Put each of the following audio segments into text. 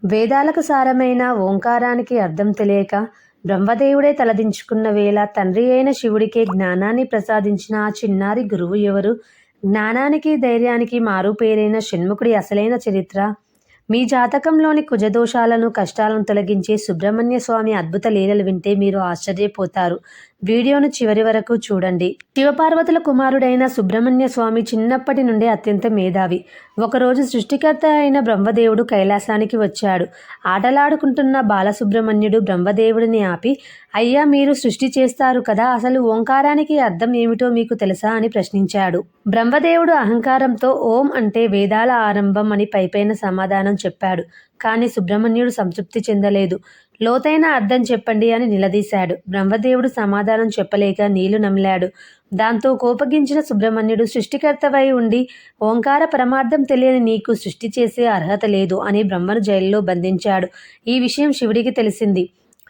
వేదాలకు సారమైన ఓంకారానికి అర్థం తెలియక బ్రహ్మదేవుడే తలదించుకున్న వేళ తండ్రి అయిన శివుడికే జ్ఞానాన్ని ప్రసాదించిన ఆ చిన్నారి గురువు ఎవరు? జ్ఞానానికి ధైర్యానికి మారుపేరైన షణ్ముఖుడి అసలైన చరిత్ర. మీ జాతకంలోని కుజదోషాలను కష్టాలను తొలగించే సుబ్రహ్మణ్య స్వామి అద్భుత లీలలు వింటే మీరు ఆశ్చర్యపోతారు. వీడియోను చివరి వరకు చూడండి. శివపార్వతుల కుమారుడైన సుబ్రహ్మణ్య స్వామి చిన్నప్పటి నుండే అత్యంత మేధావి. ఒకరోజు సృష్టికర్త అయిన బ్రహ్మదేవుడు కైలాసానికి వచ్చాడు. ఆటలాడుకుంటున్న బాలసుబ్రహ్మణ్యుడు బ్రహ్మదేవుడిని ఆపి, అయ్యా, మీరు సృష్టి చేస్తారు కదా, అసలు ఓంకారానికి అర్థం ఏమిటో మీకు తెలుసా అని ప్రశ్నించాడు. బ్రహ్మదేవుడు అహంకారంతో ఓం అంటే వేదాల ఆరంభం అని పైపైన సమాధానం చెప్పాడు. కానీ సుబ్రహ్మణ్యుడు సంతృప్తి చెందలేదు. లోతైన అర్థం చెప్పండి అని నిలదీశాడు. బ్రహ్మదేవుడు సమాధానం చెప్పలేక నీళ్లు నమిలాడు. దాంతో కోపగించిన సుబ్రహ్మణ్యుడు, సృష్టికర్తవై ఉండి ఓంకార పరమార్థం తెలియని నీకు సృష్టి చేసే అర్హత లేదు అని బ్రహ్మను జైల్లో బంధించాడు. ఈ విషయం శివుడికి తెలిసింది.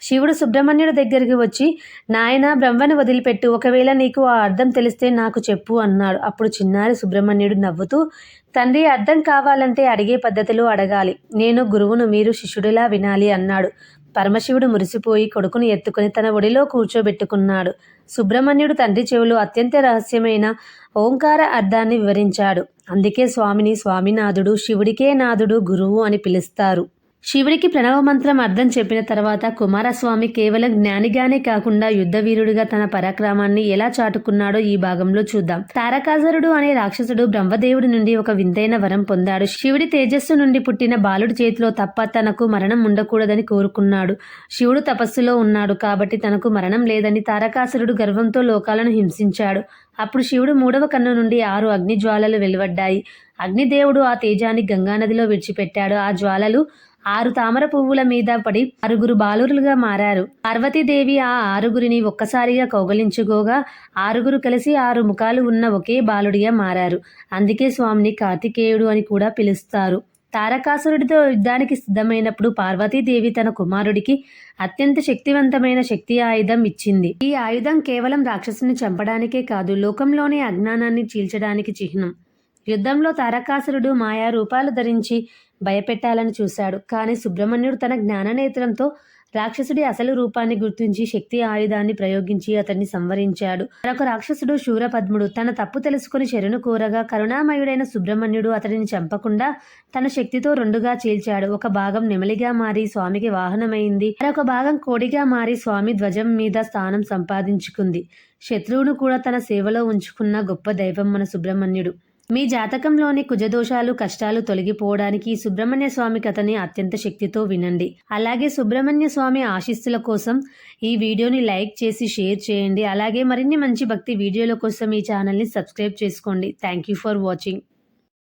శివుడు సుబ్రహ్మణ్యుడి దగ్గరికి వచ్చి, నాయనా, బ్రహ్మను వదిలిపెట్టు, ఒకవేళ నీకు ఆ అర్థం తెలిస్తే నాకు చెప్పు అన్నాడు. అప్పుడు చిన్నారి సుబ్రహ్మణ్యుడు నవ్వుతూ, తండ్రి, అర్థం కావాలంటే అడిగే పద్ధతిలో అడగాలి. నేను గురువును, మీరు శిష్యుడిలా వినాలి అన్నాడు. పరమశివుడు మురిసిపోయి కొడుకును ఎత్తుకుని తన ఒడిలో కూర్చోబెట్టుకున్నాడు. సుబ్రహ్మణ్యుడు తండ్రి చెవులు అత్యంత రహస్యమైన ఓంకార అర్థాన్ని వివరించాడు. అందుకే స్వామిని స్వామినాథుడు, శివుడికే నాథుడు, గురువు అని పిలుస్తారు. శివుడికి ప్రణవ మంత్రం అర్థం చెప్పిన తర్వాత కుమారస్వామి కేవలం జ్ఞానిగానే కాకుండా యుద్ధవీరుడిగా తన పరాక్రమాన్ని ఎలా చాటుకున్నాడో ఈ భాగంలో చూద్దాం. తారకాసురుడు అనే రాక్షసుడు బ్రహ్మదేవుడి నుండి ఒక వింతైన వరం పొందాడు. శివుడి తేజస్సు నుండి పుట్టిన బాలుడి చేతిలో తప్ప తనకు మరణం ఉండకూడదని కోరుకున్నాడు. శివుడు తపస్సులో ఉన్నాడు కాబట్టి తనకు మరణం లేదని తారకాసురుడు గర్వంతో లోకాలను హింసించాడు. అప్పుడు శివుడు 3వ కన్ను నుండి 6 అగ్నిజ్వాలలు వెలువడ్డాయి. అగ్నిదేవుడు ఆ తేజాన్ని గంగానదిలో విడిచిపెట్టాడు. ఆ జ్వాలలు 6 తామర పువ్వుల మీద పడి 6 బాలురులుగా మారారు. పార్వతీదేవి ఆ 6గురిని ఒక్కసారిగా కౌగలించుకోగా 6 కలిసి 6 ముఖాలు ఉన్న ఒకే బాలుడిగా మారారు. అందుకే స్వామిని కార్తికేయుడు అని కూడా పిలుస్తారు. తారకాసురుడితో యుద్ధానికి సిద్ధమైనప్పుడు పార్వతీదేవి తన కుమారుడికి అత్యంత శక్తివంతమైన శక్తి ఆయుధం ఇచ్చింది. ఈ ఆయుధం కేవలం రాక్షసుని చంపడానికే కాదు, లోకంలోని అజ్ఞానాన్ని చీల్చడానికి చిహ్నం. యుద్ధంలో తారకాసురుడు మాయా రూపాలు ధరించి భయపెట్టాలని చూశాడు. కానీ సుబ్రహ్మణ్యుడు తన జ్ఞాననేత్రంతో రాక్షసుడి అసలు రూపాన్ని గుర్తించి శక్తి ఆయుధాన్ని ప్రయోగించి అతన్ని సంవరించాడు. మరొక రాక్షసుడు శూరపద్ముడు తన తప్పు తెలుసుకుని శరణు కోరగా కరుణామయుడైన సుబ్రహ్మణ్యుడు అతడిని చంపకుండా తన శక్తితో 2గా చీల్చాడు. ఒక భాగం నెమలిగా మారి స్వామికి వాహనమైంది. మరొక భాగం కోడిగా మారి స్వామి ధ్వజం మీద స్థానం సంపాదించుకుంది. శత్రువును కూడా తన సేవలో ఉంచుకున్న గొప్ప దైవం మన సుబ్రహ్మణ్యుడు. మీ జాతకంలోని కుజదోషాలు కష్టాలు తొలగిపోవడానికి సుబ్రహ్మణ్య స్వామి కథని అత్యంత శక్తితో వినండి. అలాగే సుబ్రహ్మణ్య స్వామి ఆశీస్సుల కోసం ఈ వీడియోని లైక్ చేసి షేర్ చేయండి. అలాగే మరిన్ని మంచి భక్తి వీడియోల కోసం ఈ ఛానల్ని సబ్స్క్రైబ్ చేసుకోండి. Thank you for watching.